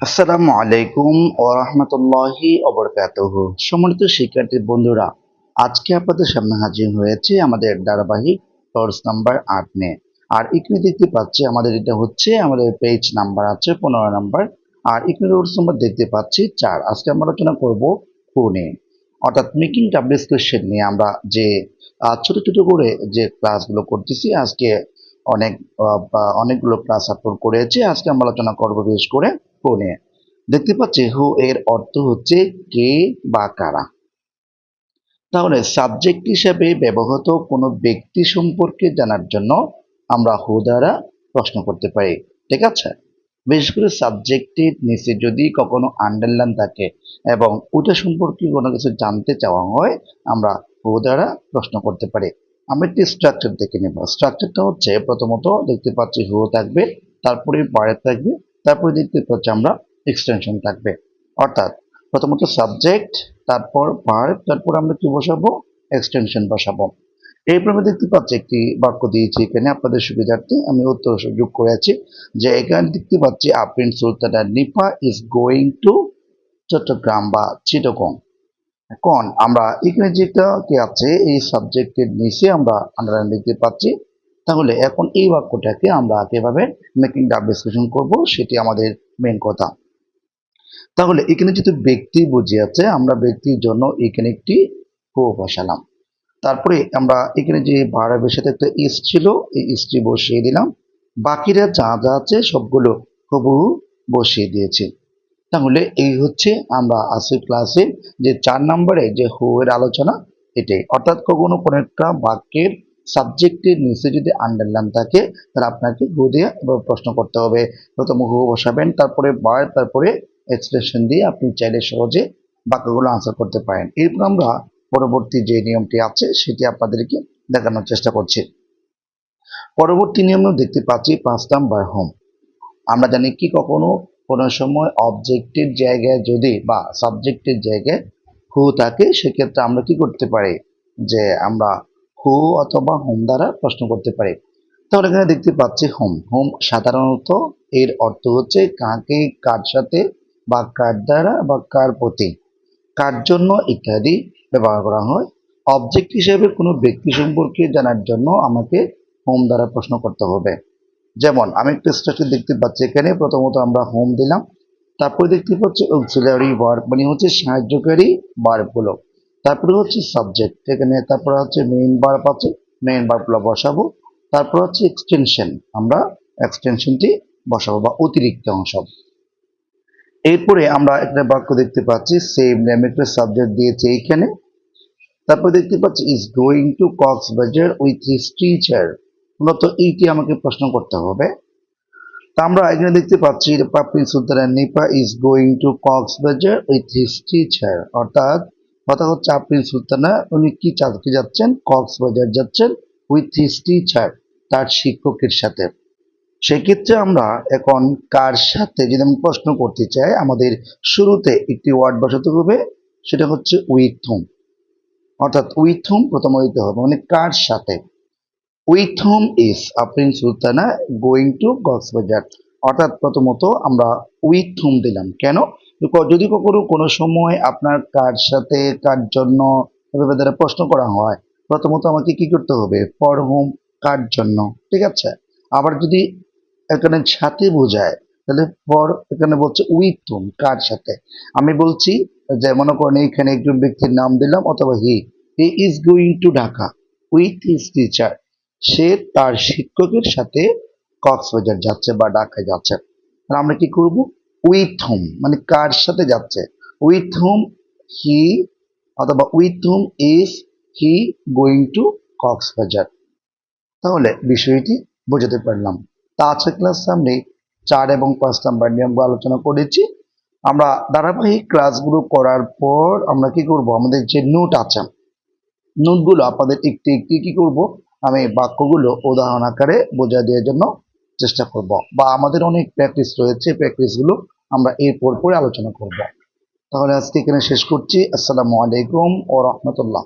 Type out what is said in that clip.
আসসালামু আলাইকুম ওয়া রাহমাতুল্লাহি ওয়া বারাকাতুহু। সম্মানিত শিক্ষার্থী বন্ধুরা, আজকে আপনাদের সামনে হাজির হয়েছে আমাদের ধারাবাহিক কোর্স নাম্বার ৮ নিয়ে। আর এখানে দেখতে পাচ্ছি আমাদের পেজ নাম্বার আছে 15 নাম্বার, আর এখানে রোলস নাম্বার দেখতে পাচ্ছি ৪। আজকে আমরা আলোচনা করব ফোন নিয়ে, অর্থাৎ মেকিং ডাব্লিউএস কোয়েশ্চেন নিয়ে। আমরা যে ছোট ছোট করে যে ক্লাসগুলো করতেছি, আজকে অনেক অনেকগুলো ক্লাস আপলোড করেছি। আজকে আমরা আলোচনা করব বিশেষ করে ফোন নিয়ে। দেখতে পাচ্ছি হু এর অর্থ হচ্ছে কে বা কারা। তাহলে সাবজেক্ট হিসেবে ব্যবহৃত কোনো ব্যক্তি সম্পর্কে জানার জন্য আমরা হু দ্বারা প্রশ্ন করতে পারি। ঠিক আছে, বিশেষ করে সাবজেক্টের নিচে যদি কখনো আন্ডারলাইন থাকে এবং ওটা সম্পর্কে কোনো কিছু জানতে চাওয়া হয়, আমরা হু দ্বারা প্রশ্ন করতে পারি। আমরা একটি স্ট্রাকচার দেখে নেব। স্ট্রাকচারটা হচ্ছে, প্রথমত দেখতে পাচ্ছি হু থাকবে, তারপরে ভার্ব থাকবে, তারপরে দেখতে পাচ্ছি আমরা এক্সটেনশন থাকবে। অর্থাৎ প্রথমত সাবজেক্ট, তারপর ভার্ব, তারপর আমরা কি বসাবো? এক্সটেনশন বসাবো। এইভাবে দেখতে পাচ্ছি একটি বাক্য দিয়েছি এখানে আপনাদের সুবিধার্থে আমি উত্তর যোগ করেছি, যে এখানে দেখতে পাচ্ছি Afrin Sultana Nipa is going to Chattogram বা চিটাগং। এখন আমরা এখানে যেটা কি আছে, এই সাবজেক্টের নিচে আমরা আন্ডারলাইন দেখতে পাচ্ছি। তাহলে এখন এই বাক্যটাকে আমরা কিভাবে মেকিং ডাব্লিউএস করব, সেটি আমাদের মেন কথা। তাহলে এখানে যেহেতু ব্যক্তি বুঝিয়েছে, আমরা ব্যক্তির জন্য এখানে একটি হু বসালাম। তারপরে আমরা এখানে যে ভার্বের সাথে একটা ইস ছিল, এই ইসটি বসিয়ে দিলাম। বাকিরা যা যা আছে সবগুলো হুবহু বসিয়ে দিয়েছি। তাহলে এই হচ্ছে আমরা আজকের ক্লাসে যে ৪ নম্বরে যে হু এর আলোচনা, এটাই। অর্থাৎ কখনো কোনো একটা বাক্যের সাবজেক্টের নিচে যদি আন্ডারলাইন থাকে, তাহলে আপনাকে হু দিয়ে প্রশ্ন করতে হবে। প্রথমে হু বসাবেন, তারপরে ভার্ব, তারপরে এক্সপ্রেশন দিয়ে আপনি চাইলে সহজে বাক্যগুলো আনসার করতে পারেন। এরপর আমরা পরবর্তী যে নিয়মটি আছে সেটি আপনাদেরকে দেখানোর চেষ্টা করছি। পরবর্তী নিয়মেও দেখতে পাচ্ছি ৫ নাম্বার হোম। আমরা জানি কি, কখনো কোনো সময় অবজেক্টের জায়গায় যদি বা সাবজেক্টের জায়গায় হু থাকে, সেক্ষেত্রে আমরা কি করতে পারি, যে আমরা হু অথবা হোম দ্বারা প্রশ্ন করতে পারি। তাহলে এখানে দেখতে পাচ্ছি হোম। হোম সাধারণত এর অর্থ হচ্ছে কাকে, কার সাথে, বা কার দ্বারা, বা কার প্রতি, কার জন্য ইত্যাদি ব্যবহার করা হয়। অবজেক্ট হিসেবে কোনো ব্যক্তি সম্পর্কে জানার জন্য আমাকে হোম দ্বারা প্রশ্ন করতে হবে। যেমন আমি একটা স্ট্রাকচার দেখতে পাচ্ছি এখানে, প্রথমত আমরা হোম দিলাম, তারপরে দেখতে পাচ্ছি অক্সিলারি ভার্ব, মানে হচ্ছে সাহায্যকারী ভার্বগুলো, তারপরে হচ্ছে সাবজেক্ট এখানে, তারপরে হচ্ছে মেইন ভার্ব আছে, মেইন ভার্বগুলো বসাবো, তারপর হচ্ছে এক্সটেনশন, আমরা এক্সটেনশনটি বসাবো বা অতিরিক্ত অংশ। এরপরে আমরা একটা বাক্য দেখতে পাচ্ছি, সেম নেম, একটা সাবজেক্ট দিয়েছে এইখানে। তারপর দেখতে পাচ্ছি is going to Cox's Bazar with his teacher. মূলত এইটি আমাকে প্রশ্ন করতে হবে। তা আমরা এখানে দেখতে পাচ্ছি Papin Sultana Nipa is going to Cox's Bazar with his teacher. অর্থাৎ কথা হচ্ছে আফরিন সুলতানা উনি কি যাচ্ছেন, কক্সবাজার যাচ্ছেন উইথ হিজ টিচার, তার শিক্ষকের সাথে। সেক্ষেত্রে আমরা এখন কার সাথে যদি আমি প্রশ্ন করতে চাই, আমাদের শুরুতে একটি ওয়ার্ড বসাতে হবে, সেটা হচ্ছে উইথ হোম। অর্থাৎ উইথ হোম প্রথমে দিতে হবে, মানে কার সাথে। With home is Afrin Sultana going to Cox's Bazar. অর্থাৎ প্রথমত আমরা উইথ হোম দিলাম কেন, যদি কখনো কোনো সময় আপনার কার সাথে, কার জন্য এভাবে দ্বারা প্রশ্ন করা হয়, প্রথমত আমাকে কি করতে হবে, ফর হোম, কার জন্য। ঠিক আছে, আবার যদি এখানে সাথে বোঝায়, তাহলে ফর এখানে বলছে উইথ হোম, কার সাথে। আমি বলছি যে মনে করেন এখানে একজন ব্যক্তির নাম দিলাম, অথবা he is going to Dhaka with his teacher, সে তার শিক্ষকের সাথে কক্সবাজার যাচ্ছে বা ঢাকায় যাচ্ছে। তাহলে আমরা কি করব, উইথ হোম, মানে কার সাথে যাচ্ছে, উইথ হোম হি, অথবা with home is he going to Cox's Bazar. তাহলে বিষয়টি বোঝাতে পারলাম। তা আজকের ক্লাস সামনে ৪ এবং ৫ নাম্বার নিয়মগুলো আলোচনা করেছি। আমরা ধারাবাহিক ক্লাসগুলো করার পর আমরা কি করব, আমাদের যে নোট আছে, নোটগুলো আপনাদের একটি একটি কি করব, আমি বাক্যগুলো উদাহরণ আকারে বোঝা দেওয়ার জন্য চেষ্টা করব, বা আমাদের অনেক প্র্যাকটিস রয়েছে, প্র্যাকটিসগুলো আমরা এরপর পরে আলোচনা করব। তাহলে আজকে এখানে শেষ করছি। আসসালামু আলাইকুম ও রহমতুল্লাহ।